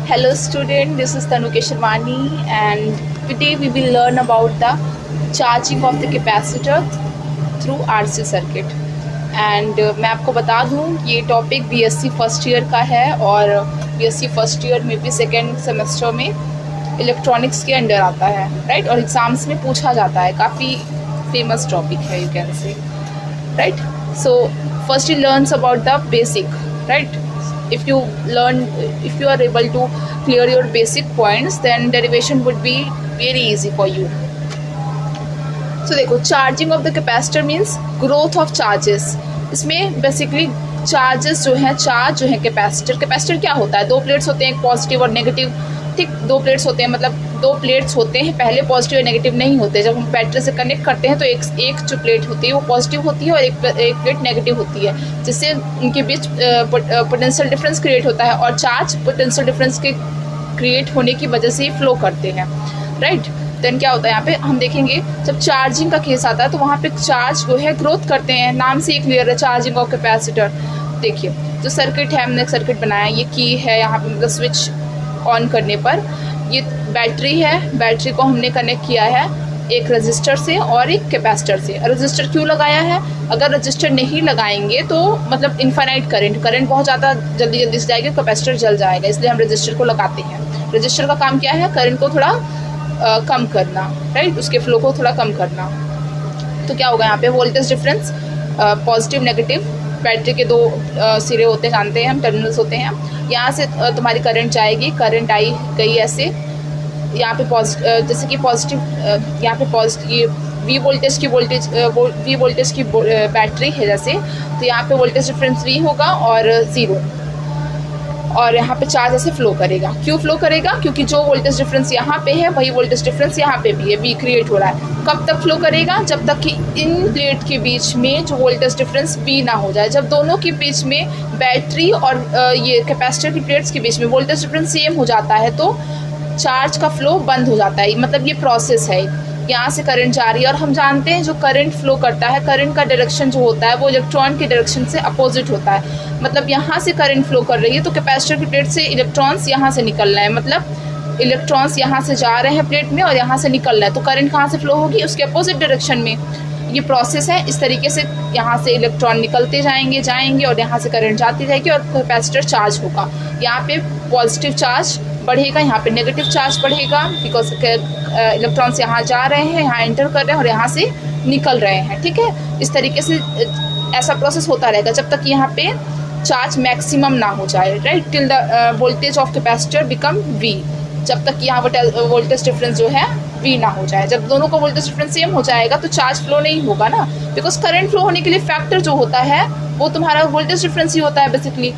Hello student, this is Tanu Keshavani and today we will learn about the charging of the capacitor through RC circuit. And मैं आपको बता दूं ये topic BSc first year का है और BSc first year में भी सेकेंड सेमेस्टर में इलेक्ट्रॉनिक्स के अंडर आता है, राइट। और एग्ज़ाम्स में पूछा जाता है, काफ़ी फेमस टॉपिक है, you can say, right. So first you learns about the basic, right. if you are able to clear your basic points then derivation would be very easy for you. So देखो, charging of the capacitor means growth of charges. इसमें basically charges जो है, charge जो है capacitor क्या होता है, दो प्लेट्स होते हैं, एक पॉजिटिव और नेगेटिव, ठीक। दो प्लेट्स होते हैं, मतलब दो प्लेट्स होते हैं, पहले पॉजिटिव और नेगेटिव नहीं होते। जब हम बैटरी से कनेक्ट करते हैं तो एक जो प्लेट होती है वो पॉजिटिव होती है और एक प्लेट नेगेटिव होती है, जिससे उनके बीच पोटेंशियल डिफरेंस क्रिएट होता है और चार्ज पोटेंशियल डिफरेंस के क्रिएट होने की वजह से ही फ्लो करते हैं, राइट। देन क्या होता है, यहाँ पे हम देखेंगे जब चार्जिंग का केस आता है तो वहाँ पे चार्ज जो है ग्रोथ करते हैं, नाम से ही क्लियर है, चार्जिंग ऑफ कैपेसिटर। देखिए जो सर्किट है, हमने एक सर्किट बनाया, ये की है, यहाँ पे मतलब स्विच ऑन करने पर ये बैटरी है, बैटरी को हमने कनेक्ट किया है एक रजिस्टर से और एक कैपेसिटर से। रजिस्टर क्यों लगाया है, अगर रजिस्टर नहीं लगाएंगे तो मतलब इनफाइनाइट करंट बहुत ज़्यादा जल्दी से जाएगी, कैपेसिटर जल जाएगा, इसलिए हम रजिस्टर को लगाते हैं। रजिस्टर का काम क्या है, करंट को थोड़ा कम करना, राइट, उसके फ्लो को थोड़ा कम करना। तो क्या होगा यहाँ पे, voltage difference positive negative, battery के दो सिरे होते हैं, जानते हैं हम, टर्मिनल्स होते हैं। यहाँ से तुम्हारी करंट जाएगी, करंट गई ऐसे, यहाँ पे जैसे कि पॉजिटिव, यहाँ पे पॉजिटिव ये वी वोल्टेज की बैटरी है जैसे, तो यहाँ पे वोल्टेज डिफरेंस वी होगा और 0, और यहाँ पे चार्ज ऐसे फ्लो करेगा। क्यों फ्लो करेगा, क्योंकि जो वोल्टेज डिफरेंस यहाँ पे है वही वोल्टेज डिफरेंस यहाँ पे भी है, वी क्रिएट हो रहा है। कब तक फ्लो करेगा, जब तक कि इन प्लेट के बीच में जो वोल्टेज डिफरेंस वी ना हो जाए। जब दोनों के बीच में, बैटरी और ये कैपेसिटर की प्लेट्स के बीच में वोल्टेज डिफरेंस सेम हो जाता है तो चार्ज का फ्लो बंद हो जाता है। मतलब ये प्रोसेस है, यहाँ से करंट जा रही है और हम जानते हैं जो करंट फ्लो करता है, करंट का डायरेक्शन जो होता है वो इलेक्ट्रॉन के डायरेक्शन से अपोजिट होता है। मतलब यहाँ से करंट फ्लो कर रही है तो कैपेसिटर की प्लेट से इलेक्ट्रॉन्स यहाँ से निकलना है, मतलब इलेक्ट्रॉन्स यहाँ से जा रहे हैं प्लेट में और यहाँ से निकलना है, तो करंट कहाँ से फ्लो होगी, उसके अपोजिट डायरेक्शन में। ये प्रोसेस है, इस तरीके से यहाँ से इलेक्ट्रॉन निकलते जाएंगे और यहाँ से करंट जाती जाएगी और कैपेसिटर चार्ज होगा। यहाँ पे पॉजिटिव चार्ज बढ़ेगा, यहाँ पे नेगेटिव चार्ज बढ़ेगा, बिकॉज इलेक्ट्रॉन्स यहाँ जा रहे हैं, यहाँ एंटर कर रहे हैं और यहाँ से निकल रहे हैं, ठीक है। इस तरीके से ऐसा प्रोसेस होता रहेगा जब तक यहाँ पे चार्ज मैक्सिमम ना हो जाए, right, till the voltage of capacitor become V, जब तक यहाँ वोल्टेज डिफरेंस जो है वी ना हो जाए। जब दोनों का वोल्टेज डिफरेंस सेम हो जाएगा तो चार्ज फ्लो नहीं होगा ना, बिकॉज करंट फ्लो होने के लिए फैक्टर जो होता है वो तुम्हारा वोल्टेज डिफरेंस ही होता है बेसिकली।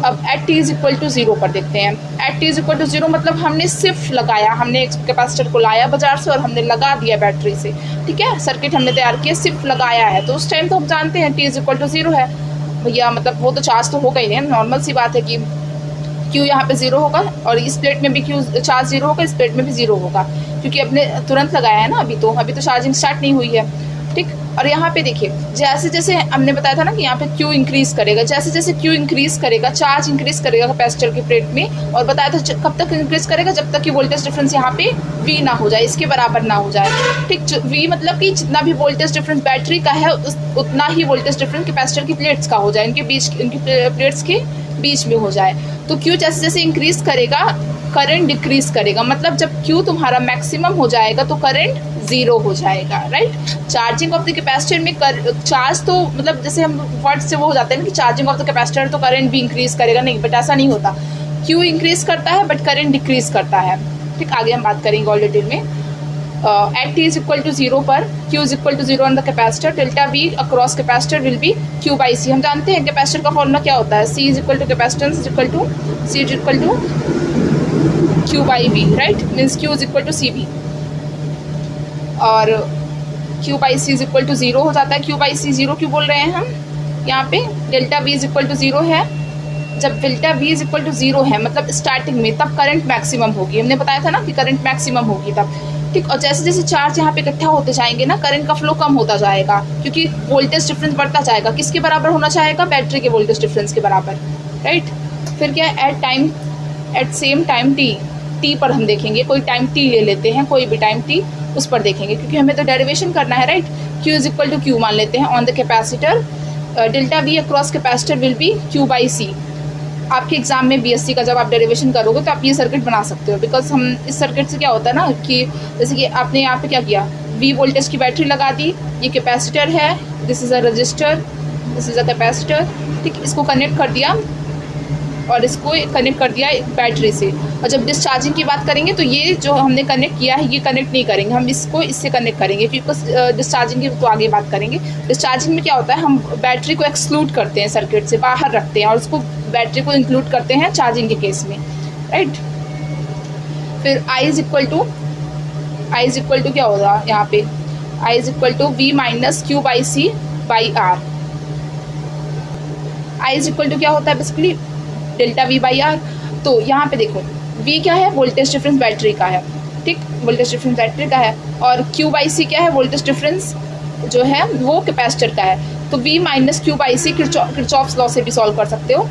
अब एट t = 0 पर देखते हैं। एट t = 0 मतलब हमने सिर्फ लगाया, हमने एक कैपेसिटर को लाया बाजार से और हमने लगा दिया बैटरी से, ठीक है, सर्किट हमने तैयार किया, सिर्फ लगाया है, तो उस टाइम तो हम जानते हैं t = 0 है भैया, मतलब वो तो चार्ज तो होगा ही नहीं, नॉर्मल सी बात है कि Q यहाँ पे 0 होगा और इस प्लेट में भी Q चार्ज 0 होगा, इस प्लेट में भी 0 होगा, क्योंकि अपने तुरंत लगाया है ना, अभी तो चार्जिंग स्टार्ट नहीं हुई है, ठीक। और यहाँ पे देखिए जैसे जैसे हमने बताया था ना कि यहाँ पे Q इंक्रीज करेगा, जैसे जैसे Q इंक्रीज करेगा, चार्ज इंक्रीज करेगा कैपेसिटर की प्लेट में, और बताया था कब तक इंक्रीज करेगा, जब तक कि वोल्टेज डिफरेंस यहाँ पे V ना हो जाए, इसके बराबर ना हो जाए, ठीक। V मतलब कि जितना भी वोल्टेज डिफरेंस बैटरी का है उतना ही वोल्टेज डिफरेंस कैपेसिटर की प्लेट्स का हो जाए, उनकी प्लेट्स के बीच में हो जाए। तो Q जैसे जैसे इंक्रीज करेगा करंट डिक्रीज करेगा, मतलब जब Q तुम्हारा मैक्सिमम हो जाएगा तो करंट 0 हो जाएगा, right. Charging of the capacitor में चार्ज तो मतलब जैसे हम वर्ड से वो हो जाते हैं कि चार्जिंग ऑफ द कैपेसिटर तो करंट भी इंक्रीज करेगा, नहीं, बट ऐसा नहीं होता। Q इंक्रीज करता है बट करंट डिक्रीज करता है, ठीक। आगे हम बात करेंगे और डिटेल में। एट t = 0 पर Q = 0 on the capacitor, delta V across capacitor will B Q/C। हम जानते हैं कैपेसिटर का फॉर्मूला क्या होता है, C = capacitance = Q/V, right, means Q = CV और Q/C = 0 हो जाता है। Q/C 0 क्यों बोल रहे हैं हम, यहाँ पे डेल्टा V = 0 है, जब डेल्टा V = 0 है मतलब स्टार्टिंग में, तब करंट मैक्सिमम होगी, हमने बताया था ना कि करंट मैक्सिमम होगी तब, ठीक। और जैसे जैसे चार्ज यहाँ पे इकट्ठा होते जाएंगे ना, करंट का फ्लो कम होता जाएगा, क्योंकि वोल्टेज डिफरेंस बढ़ता जाएगा, किसके बराबर होना चाहेगा, बैटरी के वोल्टेज डिफरेंस के बराबर, राइट। फिर क्या, at time at same time T पर हम देखेंगे, कोई टाइम टी ले लेते हैं, कोई भी टाइम टी उस पर देखेंगे, क्योंकि हमें तो डेरिवेशन करना है, right. Q is equal to Q मान लेते हैं on the capacitor, delta V across capacitor will be Q by C. आपके एग्जाम में BSc का जब आप डेरिवेशन करोगे तो आप ये सर्किट बना सकते हो, बिकॉज हम इस सर्किट से क्या होता है ना कि जैसे कि आपने यहाँ पे क्या किया, V वोल्टेज की बैटरी लगा दी, ये कैपेसिटर है, this is a resistor, this is a capacitor, ठीक। इसको कनेक्ट कर दिया और इसको कनेक्ट कर दिया बैटरी से, और जब डिस्चार्जिंग की बात करेंगे तो ये जो हमने कनेक्ट किया है ये कनेक्ट नहीं करेंगे, हम इसको इससे कनेक्ट करेंगे, क्योंकि डिस्चार्जिंग की तो आगे बात करेंगे। डिस्चार्जिंग में क्या होता है, हम बैटरी को एक्सक्लूड करते हैं, सर्किट से बाहर रखते हैं और उसको बैटरी को इंक्लूड करते हैं चार्जिंग के केस में, राइट। फिर I इज इक्वल टू क्या होगा यहाँ पे, I is equal to V minus Q by C by R. I is equal to क्या होता है basically delta V by R. तो यहाँ पे देखो V क्या है, वोल्टेज डिफरेंस बैटरी का है, ठीक, वोल्टेज डिफरेंस बैटरी का है, और Q बाई सी क्या है, वोल्टेज डिफरेंस जो है वो कैपेसिटर का है। तो V minus Q by C Kirchhoff's law से भी सॉल्व कर सकते हो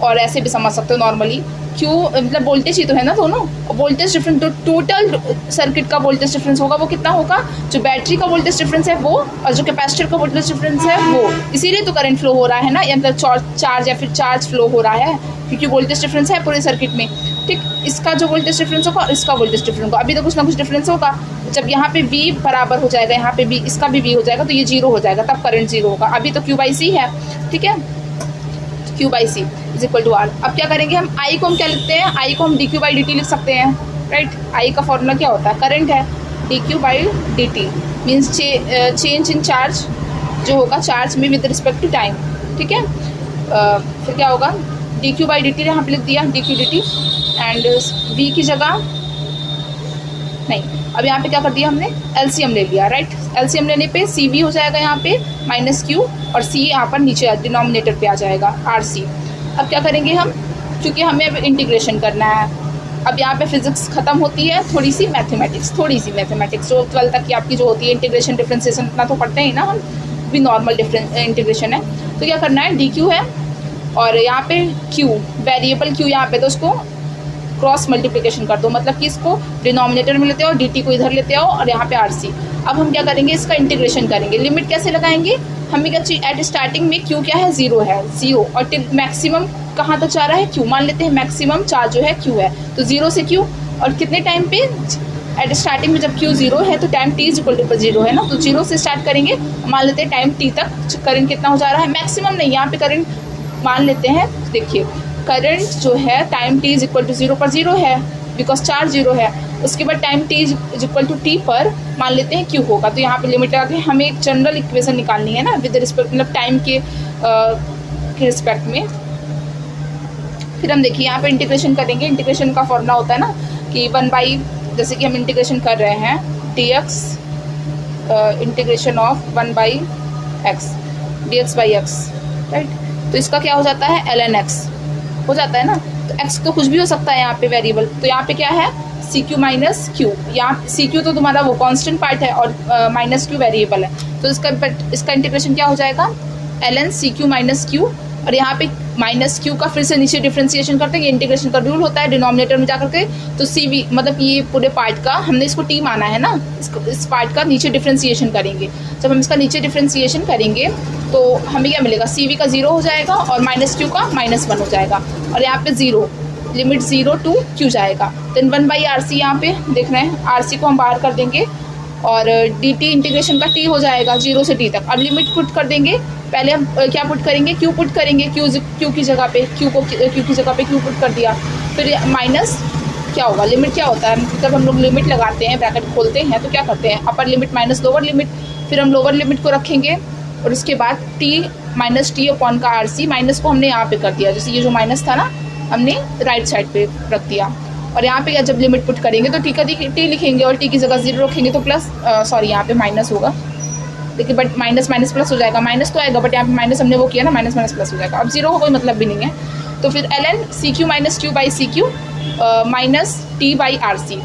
और ऐसे भी समझ सकते हो नॉर्मली। क्यू मतलब वोल्टेज ही तो है ना दोनों, वोल्टेज डिफरेंस, तो टोटल सर्किट का वोल्टेज डिफरेंस होगा वो कितना होगा, जो बैटरी का वोल्टेज डिफरेंस है वो, और जो कैपेसिटर का वोल्टेज डिफरेंस है वो, इसीलिए तो करंट फ्लो हो रहा है ना, या मतलब चार्ज या फिर चार्ज फ्लो हो रहा है, क्योंकि वोल्टेज डिफरेंस है पूरे सर्किट में, ठीक। इसका जो वोल्टेज डिफरेंस होगा और इसका वोल्टेज डिफरेंस होगा, अभी तो कुछ ना कुछ डिफरेंस होगा। जब यहाँ पे V बराबर हो जाएगा, यहाँ पे V, इसका भी V हो जाएगा, तो ये जीरो हो जाएगा, तब करंट जीरो होगा। अभी तो Q बाई सी है, ठीक है, Q by C is equal to R. अब क्या करेंगे हम, I को हम क्या लिखते हैं, I को हम dQ बाई dt लिख सकते हैं, राइट। I का फॉर्मूला क्या होता है, करंट है, dQ by dt means change in charge जो होगा चार्ज में विद रिस्पेक्ट टू टाइम, ठीक है। फिर क्या होगा, dQ बाई dt यहाँ पे लिख दिया, dQ dt, एंड V की जगह नहीं, अब यहाँ पे क्या कर दिया हमने, LCM ले लिया, राइट। LCM लेने पे CV हो जाएगा यहाँ पे माइनस Q, और C यहाँ पर नीचे डिनोमिनेटर पे आ जाएगा RC। अब क्या करेंगे हम, क्योंकि हमें अब इंटीग्रेशन करना है, अब यहाँ पे फिजिक्स खत्म होती है, थोड़ी सी मैथमेटिक्स जो 12 तक की आपकी जो होती है, इंटीग्रेशन डिफरेंशिएशन इतना तो पढ़ते हैं ना हम, भी नॉर्मल इंटीग्रेशन है। तो क्या करना है, DQ है और यहाँ पे Q, वेरिएबल Q यहाँ पे, तो उसको क्रॉस मल्टीप्लिकेशन कर दो, मतलब कि इसको डिनोमिनेटर में लेते हो, dt को इधर लेते हो, और यहाँ पे RC। अब हम क्या करेंगे, इसका इंटीग्रेशन करेंगे। लिमिट कैसे लगाएंगे, हमें क्या चाहिए, एट स्टार्टिंग में Q क्या है, जीरो है, जीरो, और टिल मैक्सिमम कहाँ तक जा रहा है, Q मान लेते हैं, मैक्सिमम चार्ज जो है Q है, तो जीरो से Q, और कितने टाइम पे, एट स्टार्टिंग में जब Q जीरो है तो time t is equal to zero है ना, तो जीरो से स्टार्ट करेंगे, मान लेते हैं टाइम t तक करंट कितना हो जा रहा है, मैक्सिमम नहीं, यहाँ पे करंट मान लेते हैं, देखिए करंट जो है time t is equal to zero पर जीरो है, बिकॉज चार्ज जीरो है। उसके बाद time t is equal to t पर मान लेते हैं Q होगा, तो यहाँ पे लिमिट लगा के हमें एक जनरल इक्वेशन निकालनी है ना, विद रिस्पेक्ट मतलब टाइम के रिस्पेक्ट में। फिर हम देखिए यहाँ पे इंटीग्रेशन करेंगे, इंटीग्रेशन का फॉर्मूला होता है ना कि 1 बाई, जैसे कि हम इंटीग्रेशन कर रहे हैं dx, integration of 1 by x dx by x, right. तो इसका क्या हो जाता है, ln x हो जाता है ना, तो x तो कुछ भी हो सकता है यहाँ पे वेरिएबल, तो यहाँ पे क्या है, CQ माइनस Q, यहाँ CQ तो तुम्हारा वो कांस्टेंट पार्ट है और माइनस Q वेरिएबल है, तो इसका इंटीग्रेशन क्या हो जाएगा, ln CQ माइनस Q, और यहाँ पे माइनस Q का फिर से नीचे डिफ्रेंसिएशन करते हैं, ये इंटीग्रेशन का रूल होता है, डिनोमिनेटर में जा करके, तो CV मतलब ये पूरे पार्ट का हमने इसको t माना है ना, इस पार्ट का नीचे डिफ्रेंसिएशन करेंगे। जब हम इसका नीचे डिफ्रेंसिएशन करेंगे तो हमें क्या मिलेगा, CV का जीरो हो जाएगा और माइनस Q का -1 हो जाएगा, और यहाँ पे जीरो, लिमिट 0 टू Q जाएगा, देन 1 बाई RC यहाँ पे देख रहे हैं, RC को हम बाहर कर देंगे, और dt इंटीग्रेशन का t हो जाएगा 0 से t तक। अब लिमिट पुट कर देंगे, पहले हम क्या पुट करेंगे, q पुट करेंगे, q की जगह पे q की जगह पे q पुट कर दिया, फिर माइनस क्या होगा, लिमिट क्या होता है, जब हम लोग लिमिट लगाते हैं, ब्रैकेट खोलते हैं, तो क्या करते हैं, upper limit minus lower limit, फिर हम लोअर लिमिट को रखेंगे, और उसके बाद t माइनस t अपॉन का RC, माइनस को हमने यहाँ पे कर दिया, जैसे ये जो माइनस था ना हमने राइट साइड पे रख दिया, और यहाँ पे जब लिमिट पुट करेंगे तो t का t लिखेंगे और t की जगह 0 रखेंगे, तो प्लस सॉरी यहाँ पे माइनस होगा, देखिए बट माइनस माइनस प्लस हो जाएगा, माइनस तो आएगा बट यहाँ पे माइनस हमने वो किया ना, माइनस माइनस प्लस हो जाएगा, अब जीरो का कोई मतलब भी नहीं है। तो फिर ln CQ minus Q by CQ minus T by RC,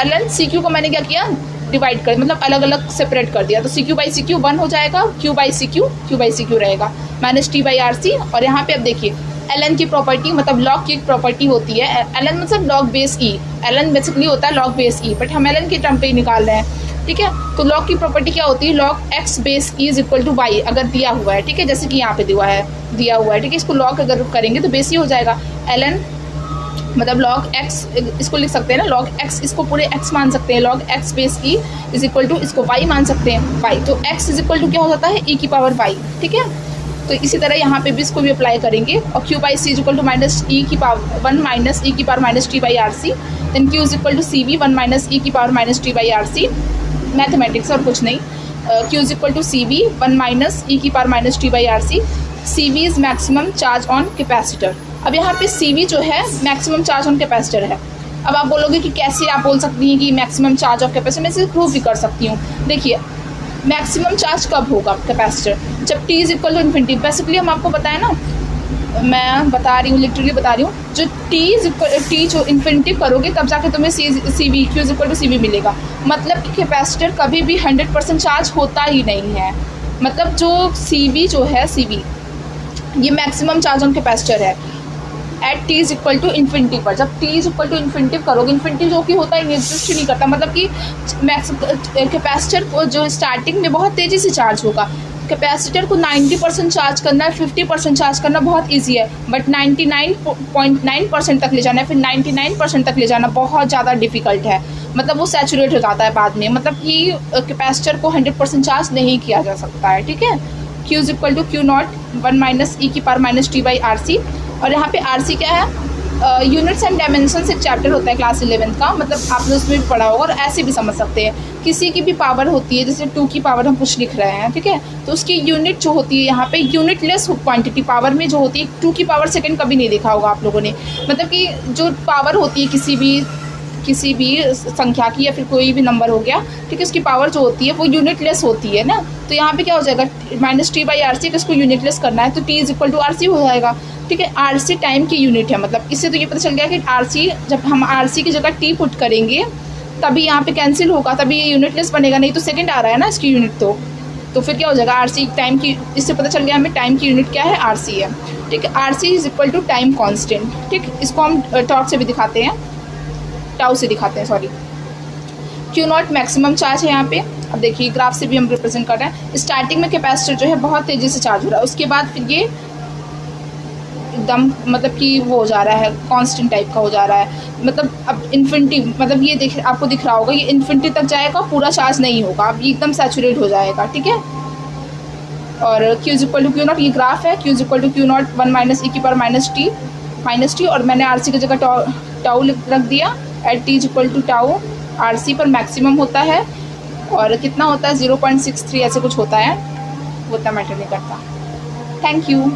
ln CQ को मैंने क्या किया, डिवाइड कर, मतलब अलग अलग सेपरेट कर दिया, तो CQ बाई CQ 1 हो जाएगा, Q बाई CQ रहेगा, माइनस T बाई RC, और यहाँ पे अब देखिए ln की प्रॉपर्टी मतलब log की एक प्रॉपर्टी होती है, ln मतलब log base e, ln basically होता है log बेस e, बट हम ln के टर्म पे ही निकाल रहे हैं, ठीक है। तो log की प्रॉपर्टी क्या होती है, log x base e is equal to Y, अगर दिया हुआ है, ठीक है, जैसे कि यहाँ पे दिया हुआ है, ठीक है। इसको log अगर करेंगे तो बेस e हो जाएगा, ln मतलब log x, इसको लिख सकते हैं ना log x, इसको पूरे x मान सकते हैं, log x base e is equal to इसको y मान सकते हैं y, तो x इज इक्वल टू क्या हो जाता है e की पावर y, ठीक है। तो इसी तरह यहाँ पे भी इसको भी अप्लाई करेंगे, और q by C is equal to minus E की पावर 1 माइनस ई की power minus T by R C, then q is equal to C V 1 minus E की power minus T by R C, mathematics और कुछ नहीं। q is equal to C V 1 minus E की power minus T by R C, C V is maximum charge on capacitor. अब यहाँ पे सी V जो है मैक्सिमम चार्ज ऑन कैपेसिटर है। अब आप बोलोगे कि कैसे आप बोल सकती हैं कि मैक्सिमम चार्ज ऑफ कैपेसिटर, मैं इसे प्रूव भी कर सकती हूँ। देखिए मैक्सिमम चार्ज कब होगा कैपेसिटर, जब t is equal to infinity. Basically हम आपको बताया ना, मैं बता रही हूँ, लिटरली बता रही हूँ, जो t जो इन्फिनिटी करोगे तब जाके तुम्हें C V Q is equal to C V मिलेगा। मतलब कि कैपेसिटर कभी भी 100% चार्ज होता ही नहीं है। मतलब जो सी वी जो है, सी वी ये मैक्सिमम चार्ज ऑन कैपेसिटर है at T is equal to infinity पर। जब T is equal to infinity करोगे, इन्फिनिटी जो कि होता है एग्जिस्ट ही नहीं करता, मतलब कि कैपेसिटर को जो स्टार्टिंग में बहुत तेज़ी से चार्ज होगा। कैपेसिटर को 90% चार्ज करना है, 50% चार्ज करना बहुत इजी है, बट 99.9% तक ले जाना है, फिर 99% तक ले जाना बहुत ज़्यादा डिफिकल्ट है। मतलब वो सैचुरेट हो जाता है बाद में, मतलब कि कैपेसिटर को 100% चार्ज नहीं किया जा सकता है, ठीक है। Q is equal to Q naught 1 minus E की power minus T by R C. और यहाँ पे आर सी क्या है, यूनिट्स एंड डायमेंशंस एक चैप्टर होता है क्लास 11th का, मतलब आपने उसमें भी पढ़ा होगा, और ऐसे भी समझ सकते हैं। किसी की भी पावर होती है, जैसे 2 की पावर हम कुछ लिख रहे हैं, ठीक है, तो उसकी यूनिट जो होती है यहाँ पे यूनिटलेस क्वांटिटी पावर में जो होती है, 2 की पावर सेकेंड कभी नहीं देखा होगा आप लोगों ने। मतलब कि जो पावर होती है किसी भी संख्या की या फिर कोई भी नंबर हो गया, ठीक है, उसकी पावर जो होती है वो यूनिटलेस होती है ना। तो यहाँ पे क्या हो जाएगा, minus T by R C, इसको यूनिटलेस करना है तो T is equal to R C हो जाएगा, ठीक है। आर सी टाइम की यूनिट है, मतलब इससे तो ये पता चल गया कि आर सी, जब हम आर सी की जगह टी पुट करेंगे तभी यहाँ पे कैंसिल होगा, तभी ये यूनिटलेस बनेगा, नहीं तो सेकेंड आ रहा है ना इसकी यूनिट। तो फिर क्या हो जाएगा, आर सी टाइम की, इससे पता चल गया हमें टाइम की यूनिट क्या है, आर सी है, ठीक है। R C is equal to time constant, ठीक। इसको हम टॉर्क से भी दिखाते हैं, टाउ से दिखाते हैं, sorry. Q not maximum charge है यहाँ पे। अब देखिए ग्राफ से भी हम रिप्रेजेंट कर रहे हैं। स्टार्टिंग में कैपेसिटर जो है बहुत तेज़ी से चार्ज हो रहा है, उसके बाद फिर ये एकदम मतलब कि वो हो जा रहा है, कांस्टेंट टाइप का हो जा रहा है। मतलब अब इन्फिनिटी, मतलब ये आपको दिख रहा होगा, ये इन्फिनिटी तक जाएगा, पूरा चार्ज नहीं होगा, अब ये एकदम सैचुरेट हो जाएगा, ठीक है। और Q is equal to Q naught, ये ग्राफ है, Q is equal to Q naught 1 minus E की पावर माइनस टी, और मैंने आर सी की जगह टाउ रख दिया at T is equal to tau. R C पर मैक्सिमम होता है, और कितना होता है 0.63 ऐसे कुछ होता है, वो इतना मैटर नहीं करता। Thank you.